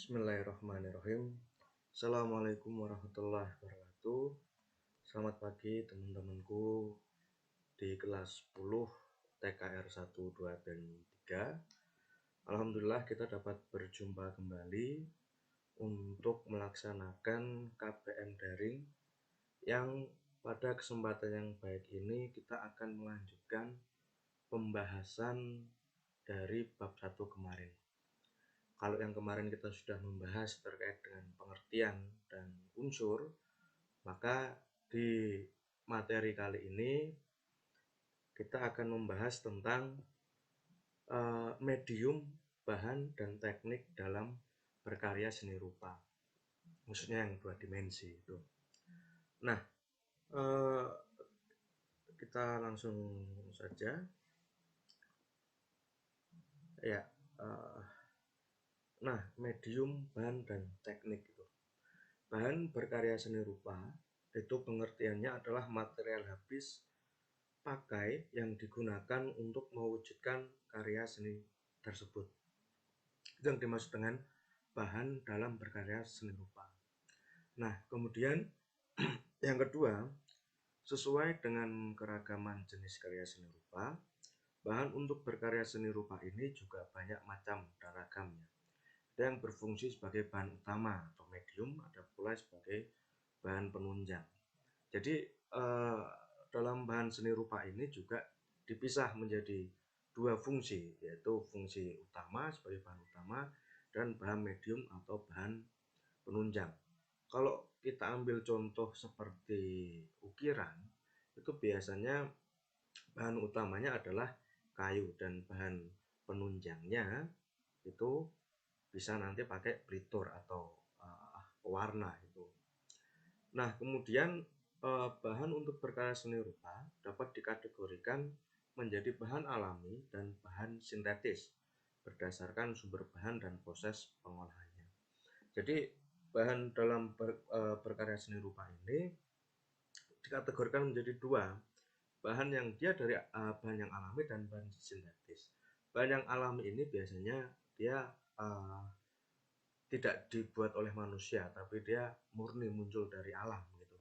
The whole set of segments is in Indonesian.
Bismillahirrahmanirrahim. Assalamualaikum warahmatullahi wabarakatuh. Selamat pagi teman-temanku di kelas 10 TKR 1, 2, dan 3. Alhamdulillah kita dapat berjumpa kembali untuk melaksanakan KPM daring yang pada kesempatan yang baik ini kita akan melanjutkan pembahasan dari bab 1 kemarin. Kalau yang kemarin kita sudah membahas terkait dengan pengertian dan unsur, maka di materi kali ini kita akan membahas tentang medium, bahan, dan teknik dalam berkarya seni rupa, khususnya yang 2 dimensi itu. Nah, kita langsung saja ya. Nah, medium, bahan, dan teknik itu. Bahan berkarya seni rupa itu pengertiannya adalah material habis pakai yang digunakan untuk mewujudkan karya seni tersebut. Itu yang dimaksud dengan bahan dalam berkarya seni rupa. Nah, kemudian yang kedua, sesuai dengan keragaman jenis karya seni rupa, bahan untuk berkarya seni rupa ini juga banyak macam dan ragamnya. Ada yang berfungsi sebagai bahan utama atau medium, ada pula sebagai bahan penunjang. Jadi dalam bahan seni rupa ini juga dipisah menjadi 2 fungsi, yaitu fungsi utama sebagai bahan utama dan bahan medium atau bahan penunjang. Kalau kita ambil contoh seperti ukiran, itu biasanya bahan utamanya adalah kayu dan bahan penunjangnya itu bisa nanti pakai blitur atau pewarna itu. Nah, kemudian bahan untuk berkarya seni rupa dapat dikategorikan menjadi bahan alami dan bahan sintetis berdasarkan sumber bahan dan proses pengolahannya. Jadi bahan dalam berkarya seni rupa ini dikategorikan menjadi 2, bahan yang dia dari bahan yang alami dan bahan sintetis. Bahan yang alami ini biasanya dia tidak dibuat oleh manusia, tapi dia murni muncul dari alam gitu.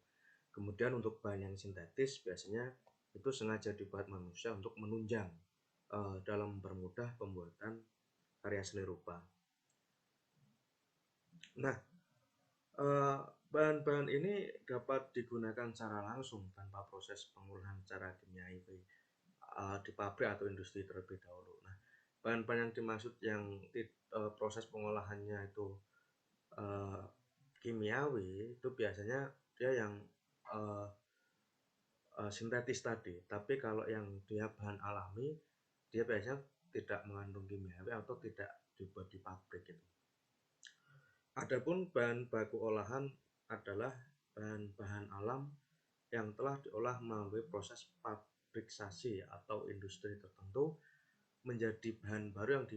Kemudian untuk bahan yang sintetis biasanya itu sengaja dibuat manusia untuk menunjang dalam mempermudah pembuatan karya seni rupa. Nah, bahan-bahan ini dapat digunakan secara langsung tanpa proses pengolahan secara kimiawi di pabrik atau industri terlebih dahulu. Nah, bahan-bahan yang dimaksud yang proses pengolahannya itu kimiawi itu biasanya dia yang sintetis tadi. Tapi kalau yang dia bahan alami, dia biasanya tidak mengandung kimiawi atau tidak dibuat di pabrik gitu. Adapun bahan baku olahan adalah bahan-bahan alam yang telah diolah melalui proses pabriksasi atau industri tertentu menjadi bahan baru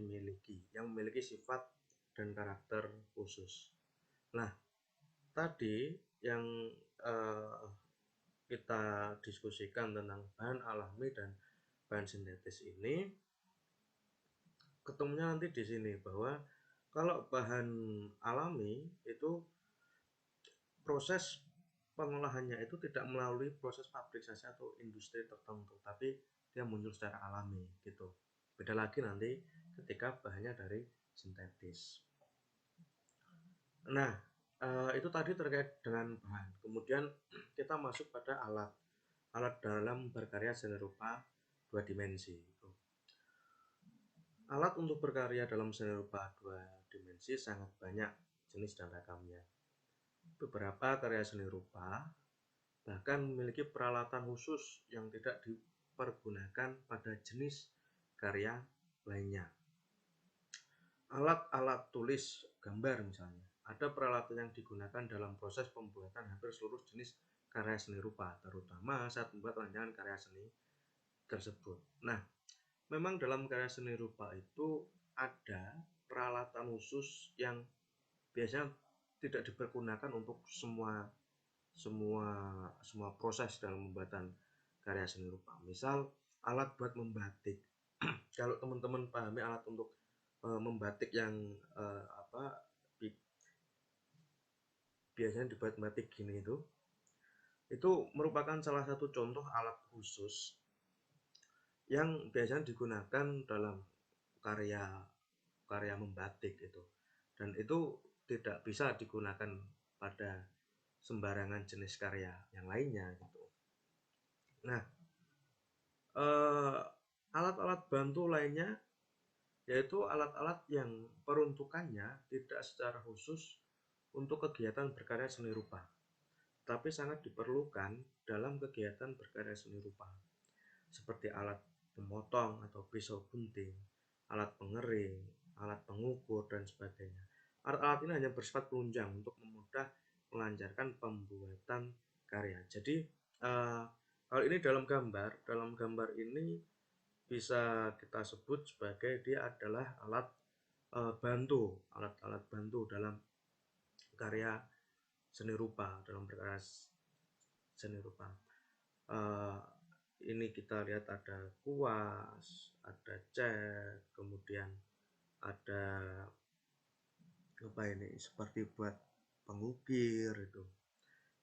yang memiliki sifat dan karakter khusus. Nah, tadi yang kita diskusikan tentang bahan alami dan bahan sintetis ini ketemunya nanti di sini, bahwa kalau bahan alami itu proses pengolahannya itu tidak melalui proses pabriksasi atau industri tertentu, tapi dia muncul secara alami gitu. Beda lagi nanti ketika bahannya dari sintetis. Nah, itu tadi terkait dengan bahan. Kemudian kita masuk pada alat dalam berkarya seni rupa 2 dimensi. Alat untuk berkarya dalam seni rupa 2 dimensi sangat banyak jenis dan ragamnya. Beberapa karya seni rupa bahkan memiliki peralatan khusus yang tidak dipergunakan pada jenis karya lainnya. Alat-alat tulis gambar misalnya, ada peralatan yang digunakan dalam proses pembuatan hampir seluruh jenis karya seni rupa, terutama saat membuat rancangan karya seni tersebut. Nah, memang dalam karya seni rupa itu ada peralatan khusus yang biasanya tidak dipergunakan untuk semua proses dalam pembuatan karya seni rupa. Misal alat buat membatik. Kalau teman-teman pahami alat untuk membatik yang biasanya dibuat batik gini itu merupakan salah satu contoh alat khusus yang biasanya digunakan dalam karya karya membatik itu, dan itu tidak bisa digunakan pada sembarangan jenis karya yang lainnya gitu. Nah, alat-alat bantu lainnya yaitu alat-alat yang peruntukannya tidak secara khusus untuk kegiatan berkarya seni rupa, tapi sangat diperlukan dalam kegiatan berkarya seni rupa, seperti alat pemotong atau pisau gunting, alat pengering, alat pengukur, dan sebagainya. Alat-alat ini hanya bersifat penunjang untuk memudah melancarkan pembuatan karya. Jadi kalau ini dalam gambar ini bisa kita sebut sebagai dia adalah alat alat-alat bantu dalam karya seni rupa, dalam berkarya seni rupa. Uh, ini kita lihat ada kuas, ada cat, kemudian ada apa ini seperti buat pengukir itu.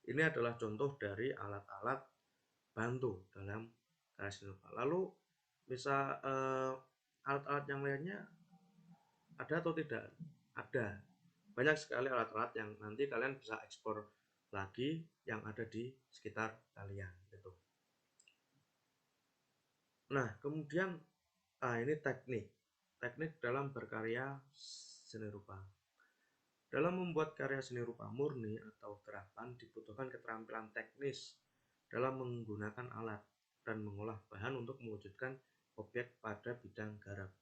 Ini adalah contoh dari alat-alat bantu dalam karya seni rupa. Lalu bisa alat-alat yang lainnya ada atau tidak? Ada. Banyak sekali alat-alat yang nanti kalian bisa ekspor lagi yang ada di sekitar kalian gitu. Nah, kemudian ini teknik dalam berkarya seni rupa. Dalam membuat karya seni rupa murni atau gerakan dibutuhkan keterampilan teknis dalam menggunakan alat dan mengolah bahan untuk mewujudkan objek pada bidang garap.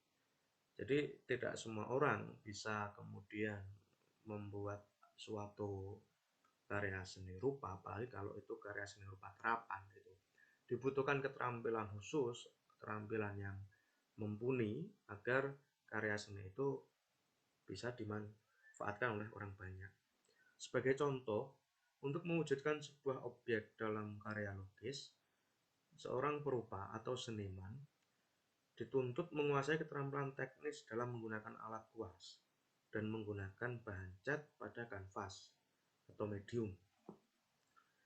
Jadi tidak semua orang bisa kemudian membuat suatu karya seni rupa, apalagi kalau itu karya seni rupa terapan gitu. Dibutuhkan keterampilan khusus, keterampilan yang mumpuni agar karya seni itu bisa dimanfaatkan oleh orang banyak. Sebagai contoh, untuk mewujudkan sebuah objek dalam karya lukis, seorang perupa atau seniman dituntut menguasai keterampilan teknis dalam menggunakan alat kuas dan menggunakan bahan cat pada kanvas atau medium.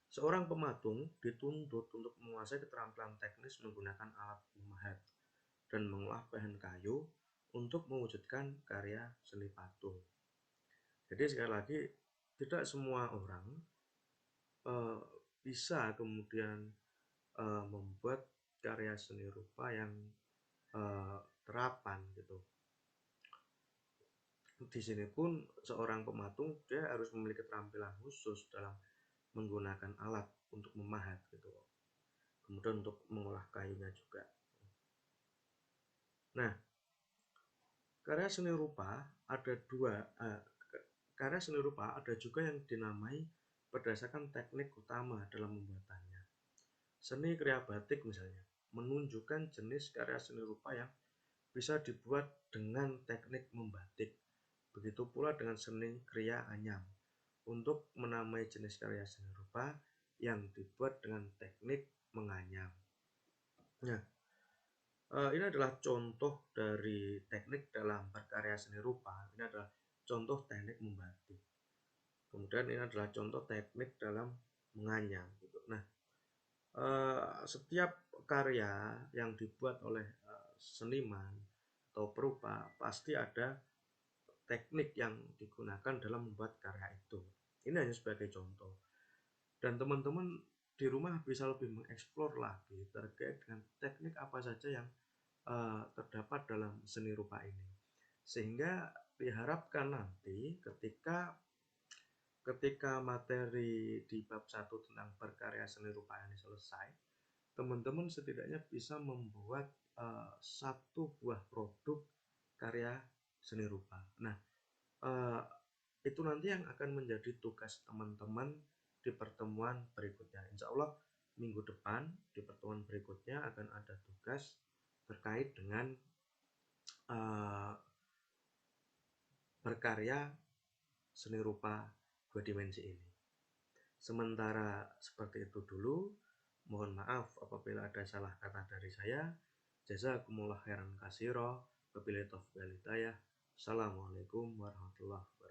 Seorang pematung dituntut untuk menguasai keterampilan teknis menggunakan alat pemahat dan mengolah bahan kayu untuk mewujudkan karya seni patung. Jadi sekali lagi, tidak semua orang bisa kemudian membuat karya seni rupa yang terapan gitu. Di sini pun seorang pematung dia harus memiliki keterampilan khusus dalam menggunakan alat untuk memahat gitu. Kemudian untuk mengolah kayunya juga. Nah, karya seni rupa ada dua. Karya seni rupa ada juga yang dinamai berdasarkan teknik utama dalam pembuatannya. Seni kriya batik misalnya menunjukkan jenis karya seni rupa yang bisa dibuat dengan teknik membatik. Begitu pula dengan seni kriya anyam untuk menamai jenis karya seni rupa yang dibuat dengan teknik menganyam. Nah, ini adalah contoh dari teknik dalam berkarya seni rupa. Ini adalah contoh teknik membatik. Kemudian ini adalah contoh teknik dalam menganyam. Nah, setiap karya yang dibuat oleh seniman atau perupa pasti ada teknik yang digunakan dalam membuat karya itu. Ini hanya sebagai contoh. Dan teman-teman di rumah bisa lebih mengeksplor lagi terkait dengan teknik apa saja yang terdapat dalam seni rupa ini. Sehingga diharapkan nanti ketika materi di bab 1 tentang berkarya seni rupa ini selesai, teman-teman setidaknya bisa membuat satu buah produk karya seni rupa. Nah, itu nanti yang akan menjadi tugas teman-teman di pertemuan berikutnya. Insya Allah minggu depan di pertemuan berikutnya akan ada tugas terkait dengan berkarya seni rupa dua dimensi ini. Sementara seperti itu dulu. Mohon maaf apabila ada salah kata dari saya. Jazakumullah khairan katsira. Wabillahi taufiq wal hidayah. Assalamualaikum warahmatullahi wabarakatuh.